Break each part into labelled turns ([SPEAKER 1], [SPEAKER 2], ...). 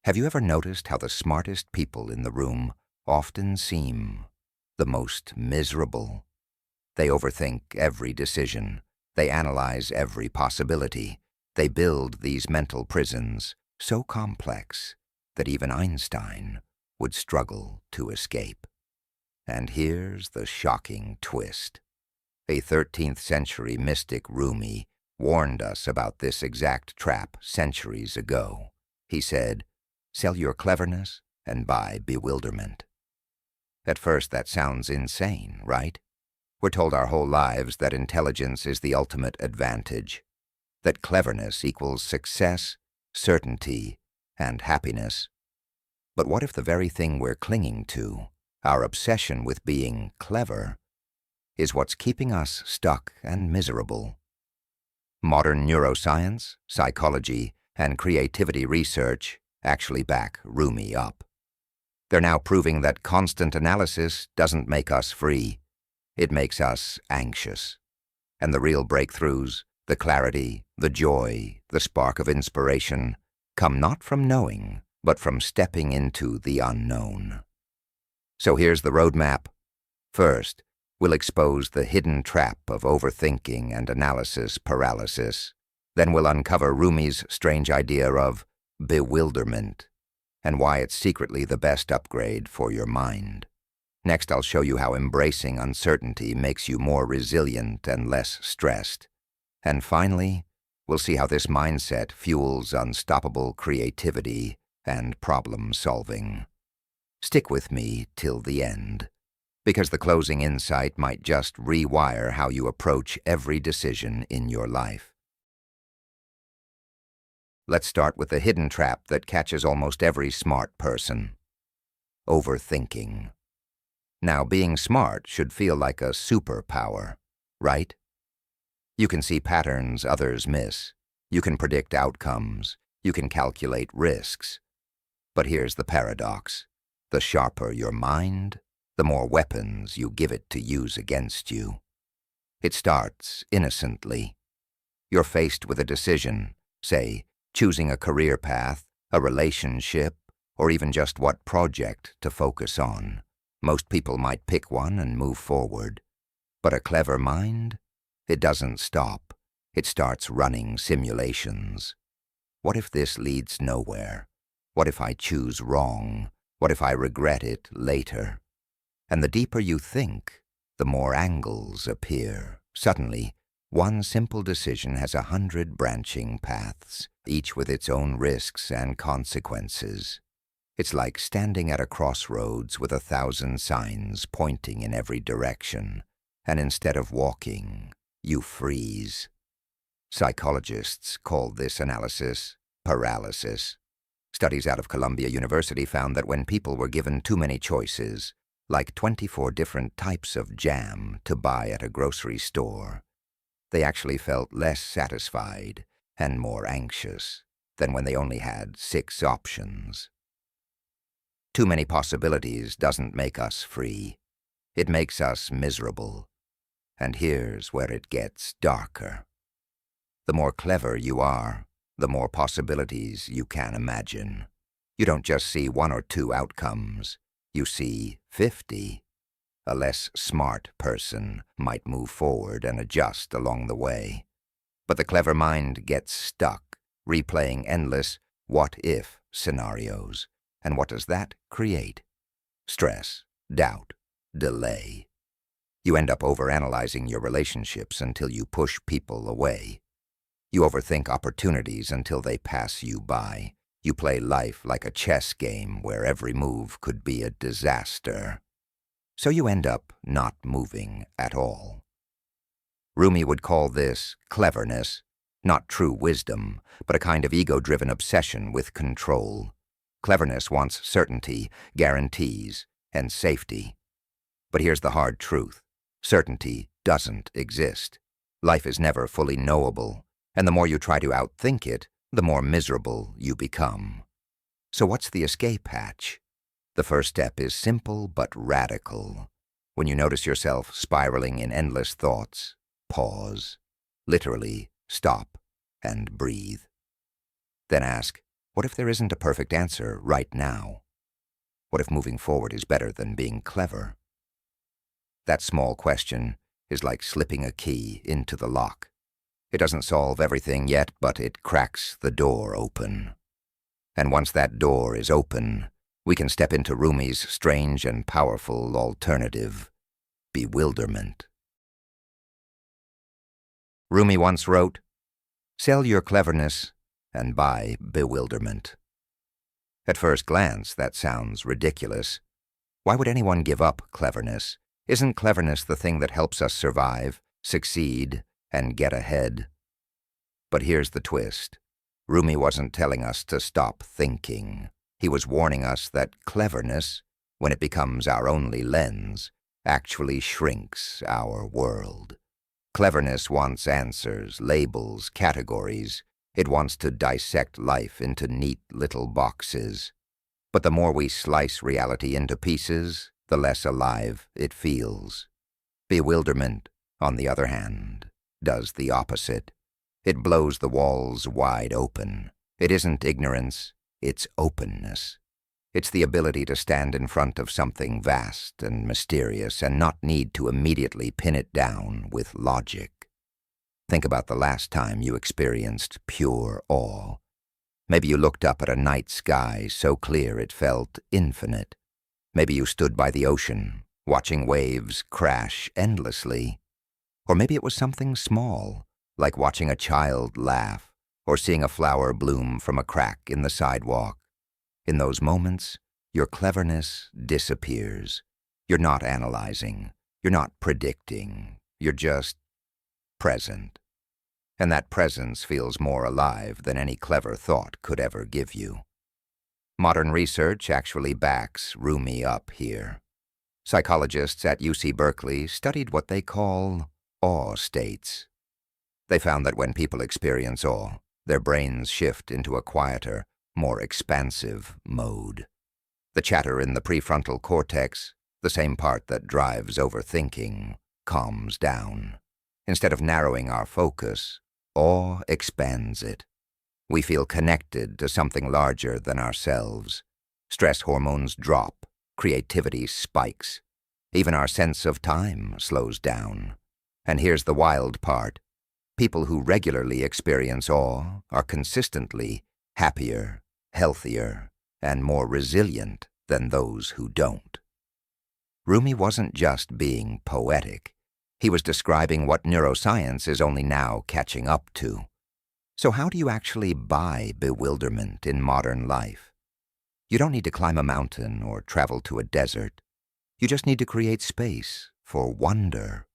[SPEAKER 1] Have you ever noticed how the smartest people in the room often seem the most miserable? They overthink every decision. They analyze every possibility. They build these mental prisons so complex that even Einstein would struggle to escape. And here's the shocking twist. A 13th century mystic, Rumi, warned us about this exact trap centuries ago. He said, "Sell your cleverness and buy bewilderment." At first that sounds insane, right? We're told our whole lives that intelligence is the ultimate advantage, that cleverness equals success, certainty, and happiness. But what if the very thing we're clinging to, our obsession with being clever, is what's keeping us stuck and miserable? Modern neuroscience, psychology, and creativity research actually back Rumi up. They're now proving that constant analysis doesn't make us free. It makes us anxious. And the real breakthroughs, the clarity, the joy, the spark of inspiration, come not from knowing, but from stepping into the unknown. So here's the roadmap. First, we'll expose the hidden trap of overthinking and analysis paralysis. Then we'll uncover Rumi's strange idea of bewilderment and why it's secretly the best upgrade for your mind. Next, I'll show you how embracing uncertainty makes you more resilient and less stressed. And finally, we'll see how this mindset fuels unstoppable creativity and problem-solving. Stick with me till the end, because the closing insight might just rewire how you approach every decision in your life. Let's start with the hidden trap that catches almost every smart person: overthinking. Now, being smart should feel like a superpower, right? You can see patterns others miss. You can predict outcomes. You can calculate risks. But here's the paradox. The sharper your mind, the more weapons you give it to use against you. It starts innocently. You're faced with a decision, say, choosing a career path, a relationship, or even just what project to focus on. Most people might pick one and move forward. But a clever mind? It doesn't stop. It starts running simulations. What if this leads nowhere? What if I choose wrong? What if I regret it later? And the deeper you think, the more angles appear. Suddenly, one simple decision has 100 branching paths, each with its own risks and consequences. It's like standing at a crossroads with 1,000 signs pointing in every direction, and instead of walking, you freeze. Psychologists call this analysis paralysis. Studies out of Columbia University found that when people were given too many choices, like 24 different types of jam to buy at a grocery store, they actually felt less satisfied and more anxious than when they only had 6 options. Too many possibilities doesn't make us free. It makes us miserable. And here's where it gets darker. The more clever you are, the more possibilities you can imagine. You don't just see 1 or 2 outcomes. You see 50. A less smart person might move forward and adjust along the way. But the clever mind gets stuck, replaying endless what-if scenarios. And what does that create? Stress, doubt, delay. You end up overanalyzing your relationships until you push people away. You overthink opportunities until they pass you by. You play life like a chess game where every move could be a disaster. So you end up not moving at all. Rumi would call this cleverness, not true wisdom, but a kind of ego-driven obsession with control. Cleverness wants certainty, guarantees, and safety. But here's the hard truth. Certainty doesn't exist. Life is never fully knowable, and the more you try to outthink it, the more miserable you become. So what's the escape hatch? The first step is simple but radical. When you notice yourself spiraling in endless thoughts, pause. Literally, stop and breathe. Then ask, What if there isn't a perfect answer right now? What if moving forward is better than being clever? That small question is like slipping a key into the lock. It doesn't solve everything yet, but it cracks the door open. And once that door is open, we can step into Rumi's strange and powerful alternative, bewilderment. Rumi once wrote, "Sell your cleverness and buy bewilderment." At first glance, that sounds ridiculous. Why would anyone give up cleverness? Isn't cleverness the thing that helps us survive, succeed, and get ahead? But here's the twist. Rumi wasn't telling us to stop thinking. He was warning us that cleverness, when it becomes our only lens, actually shrinks our world. Cleverness wants answers, labels, categories. It wants to dissect life into neat little boxes. But the more we slice reality into pieces, the less alive it feels. Bewilderment, on the other hand, does the opposite. It blows the walls wide open. It isn't ignorance, it's openness. It's the ability to stand in front of something vast and mysterious and not need to immediately pin it down with logic. Think about the last time you experienced pure awe. Maybe you looked up at a night sky so clear it felt infinite. Maybe you stood by the ocean, watching waves crash endlessly. Or maybe it was something small, like watching a child laugh or seeing a flower bloom from a crack in the sidewalk. In those moments, your cleverness disappears. You're not analyzing. You're not predicting. You're just present. And that presence feels more alive than any clever thought could ever give you. Modern research actually backs Rumi up here. Psychologists at UC Berkeley studied what they call awe states. They found that when people experience awe, their brains shift into a quieter, more expansive mode. The chatter in the prefrontal cortex, the same part that drives overthinking, calms down. Instead of narrowing our focus, awe expands it. We feel connected to something larger than ourselves. Stress hormones drop, creativity spikes. Even our sense of time slows down. And here's the wild part. People who regularly experience awe are consistently happier, healthier, and more resilient than those who don't. Rumi wasn't just being poetic. He was describing what neuroscience is only now catching up to. So how do you actually buy bewilderment in modern life? You don't need to climb a mountain or travel to a desert. You just need to create space for wonder.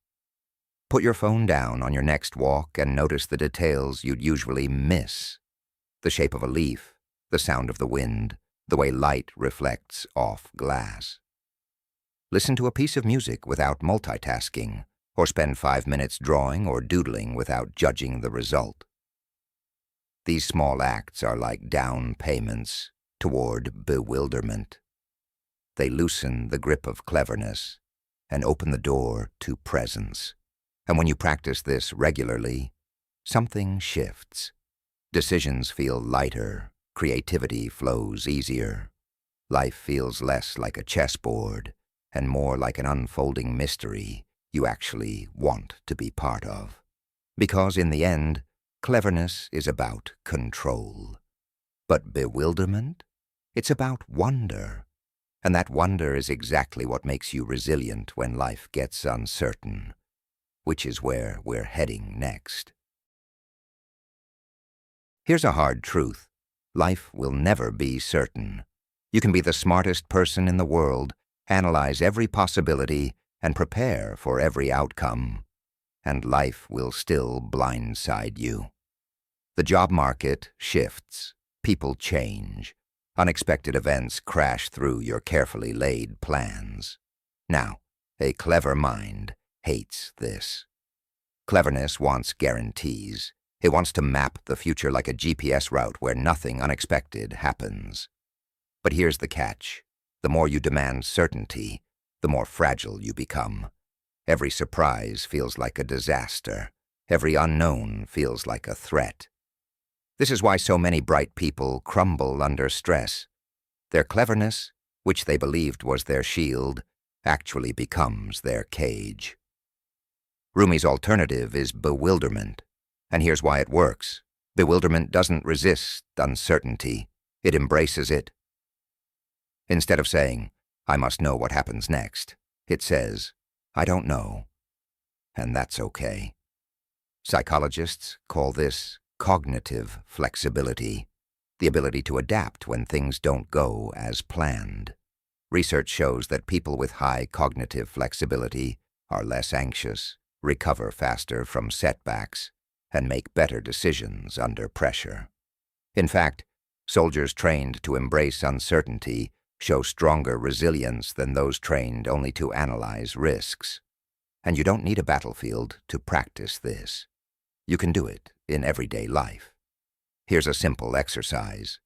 [SPEAKER 1] Put your phone down on your next walk and notice the details you'd usually miss. The shape of a leaf, the sound of the wind, the way light reflects off glass. Listen to a piece of music without multitasking, or spend 5 minutes drawing or doodling without judging the result. These small acts are like down payments toward bewilderment. They loosen the grip of cleverness and open the door to presence. And when you practice this regularly, something shifts. Decisions feel lighter, creativity flows easier. Life feels less like a chessboard and more like an unfolding mystery you actually want to be part of. Because in the end, cleverness is about control. But bewilderment? It's about wonder. And that wonder is exactly what makes you resilient when life gets uncertain, which is where we're heading next. Here's a hard truth. Life will never be certain. You can be the smartest person in the world, analyze every possibility, and prepare for every outcome, and life will still blindside you. The job market shifts, people change, unexpected events crash through your carefully laid plans. Now, a clever mind hates this. Cleverness wants guarantees. It wants to map the future like a GPS route where nothing unexpected happens. But here's the catch. The more you demand certainty, the more fragile you become. Every surprise feels like a disaster. Every unknown feels like a threat. This is why so many bright people crumble under stress. Their cleverness, which they believed was their shield, actually becomes their cage. Rumi's alternative is bewilderment, and here's why it works. Bewilderment doesn't resist uncertainty, it embraces it. Instead of saying, "I must know what happens next," it says, "I don't know," and that's okay. Psychologists call this cognitive flexibility, the ability to adapt when things don't go as planned. Research shows that people with high cognitive flexibility are less anxious, recover faster from setbacks, and make better decisions under pressure. In fact, soldiers trained to embrace uncertainty show stronger resilience than those trained only to analyze risks. And you don't need a battlefield to practice this. You can do it in everyday life. Here's a simple exercise.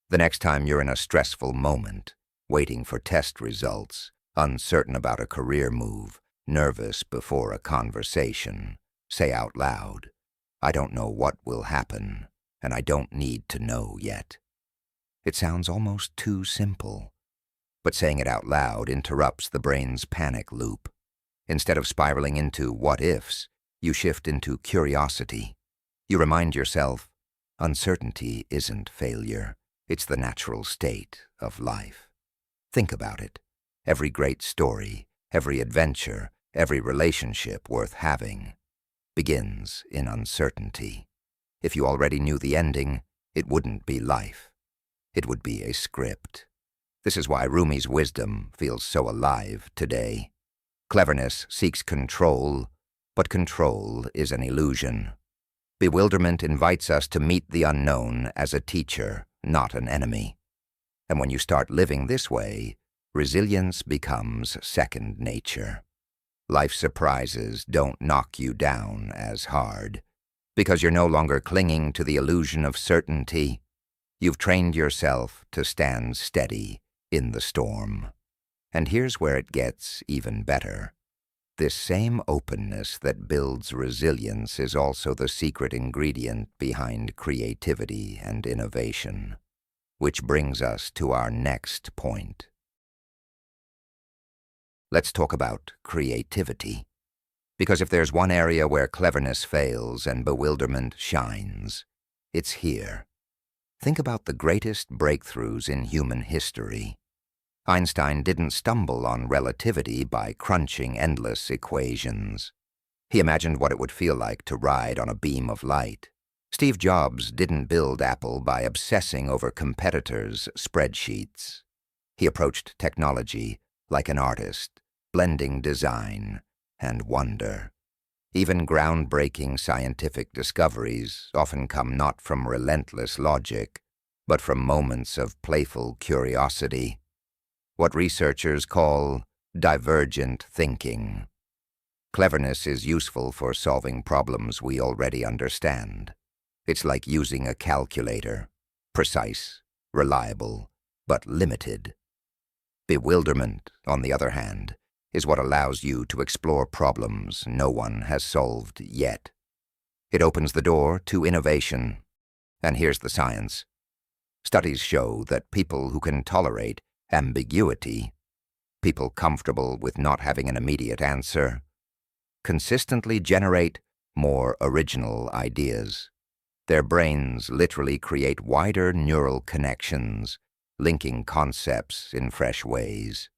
[SPEAKER 1] The next time you're in a stressful moment, waiting for test results, uncertain about a career move, nervous before a conversation, say out loud, "I don't know what will happen, and I don't need to know yet." It sounds almost too simple, but saying it out loud interrupts the brain's panic loop. Instead of spiraling into what-ifs, you shift into curiosity. You remind yourself, uncertainty isn't failure, it's the natural state of life. Think about it. Every great story, every adventure, every relationship worth having begins in uncertainty. If you already knew the ending, it wouldn't be life. It would be a script. This is why Rumi's wisdom feels so alive today. Cleverness seeks control, but control is an illusion. Bewilderment invites us to meet the unknown as a teacher, not an enemy. And when you start living this way, resilience becomes second nature. Life's surprises don't knock you down as hard, because you're no longer clinging to the illusion of certainty. You've trained yourself to stand steady in the storm. And here's where it gets even better. This same openness that builds resilience is also the secret ingredient behind creativity and innovation. Which brings us to our next point. Let's talk about creativity. Because if there's one area where cleverness fails and bewilderment shines, it's here. Think about the greatest breakthroughs in human history. Einstein didn't stumble on relativity by crunching endless equations. He imagined what it would feel like to ride on a beam of light. Steve Jobs didn't build Apple by obsessing over competitors' spreadsheets. He approached technology like an artist, blending design and wonder. Even groundbreaking scientific discoveries often come not from relentless logic, but from moments of playful curiosity. What researchers call divergent thinking. Cleverness is useful for solving problems we already understand. It's like using a calculator, precise, reliable, but limited. Bewilderment, on the other hand, is what allows you to explore problems no one has solved yet. It opens the door to innovation. And here's the science. Studies show that people who can tolerate ambiguity, people comfortable with not having an immediate answer, consistently generate more original ideas. Their brains literally create wider neural connections, linking concepts in fresh ways.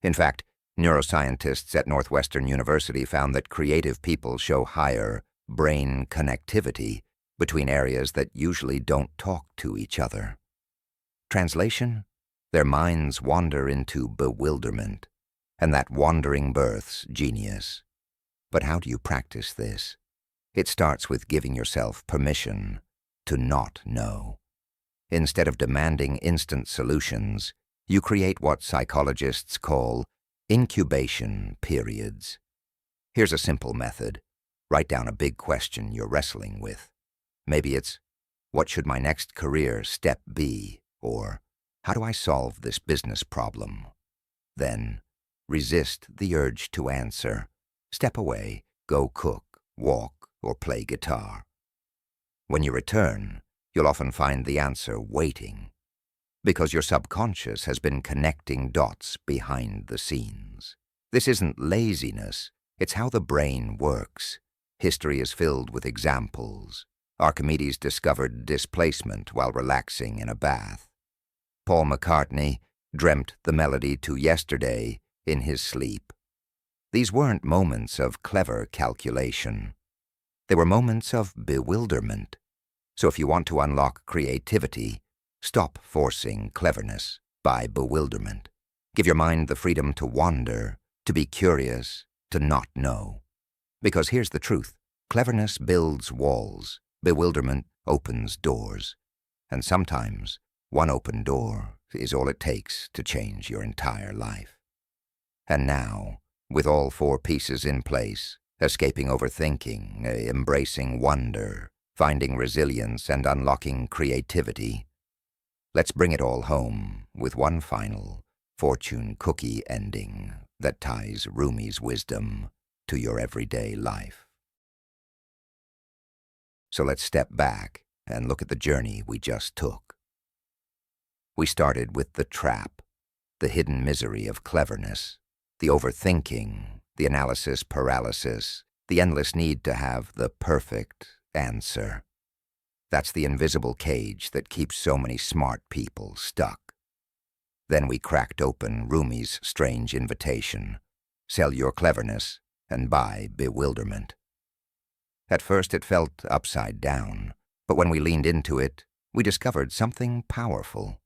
[SPEAKER 1] In fact, neuroscientists at Northwestern University found that creative people show higher brain connectivity between areas that usually don't talk to each other. Translation? Their minds wander into bewilderment, and that wandering births genius. But how do you practice this? It starts with giving yourself permission to not know. Instead of demanding instant solutions, you create what psychologists call incubation periods. Here's a simple method. Write down a big question you're wrestling with. Maybe it's, what should my next career step be? Or, how do I solve this business problem? Then, resist the urge to answer. Step away, go cook, walk, or play guitar. When you return, you'll often find the answer waiting, because your subconscious has been connecting dots behind the scenes. This isn't laziness, it's how the brain works. History is filled with examples. Archimedes discovered displacement while relaxing in a bath. Paul McCartney dreamt the melody to Yesterday in his sleep. These weren't moments of clever calculation. They were moments of bewilderment. So if you want to unlock creativity, stop forcing cleverness by bewilderment. Give your mind the freedom to wander, to be curious, to not know. Because here's the truth. Cleverness builds walls. Bewilderment opens doors. And sometimes one open door is all it takes to change your entire life. And now, with all four pieces in place, escaping overthinking, embracing wonder, finding resilience, and unlocking creativity, let's bring it all home with one final fortune cookie ending that ties Rumi's wisdom to your everyday life. So let's step back and look at the journey we just took. We started with the trap, the hidden misery of cleverness, the overthinking, the analysis paralysis, the endless need to have the perfect answer. That's the invisible cage that keeps so many smart people stuck. Then we cracked open Rumi's strange invitation: sell your cleverness and buy bewilderment. At first it felt upside down, but when we leaned into it, we discovered something powerful.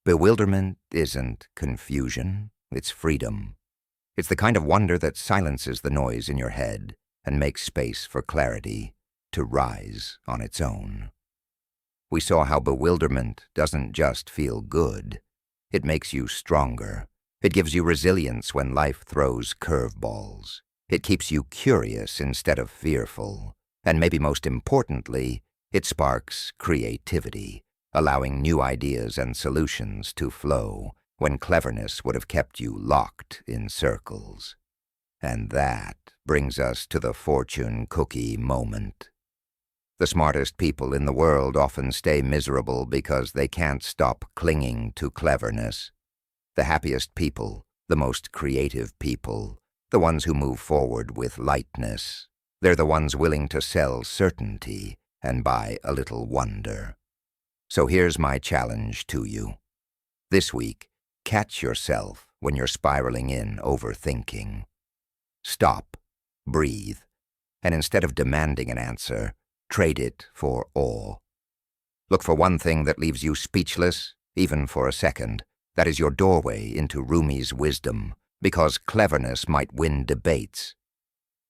[SPEAKER 1] Bewilderment isn't confusion, it's freedom. It's the kind of wonder that silences the noise in your head and makes space for clarity to rise on its own. We saw how bewilderment doesn't just feel good. It makes you stronger. It gives you resilience when life throws curveballs. It keeps you curious instead of fearful. And maybe most importantly, it sparks creativity, allowing new ideas and solutions to flow when cleverness would have kept you locked in circles. And that brings us to the fortune cookie moment. The smartest people in the world often stay miserable because they can't stop clinging to cleverness. The happiest people, the most creative people, the ones who move forward with lightness, they're the ones willing to sell certainty and buy a little wonder. So here's my challenge to you. This week, catch yourself when you're spiraling in overthinking. Stop, breathe, and instead of demanding an answer, trade it for awe. Look for one thing that leaves you speechless, even for a second. That is your doorway into Rumi's wisdom, because cleverness might win debates.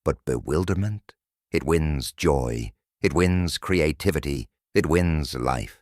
[SPEAKER 1] But bewilderment, it wins joy, it wins creativity, it wins life.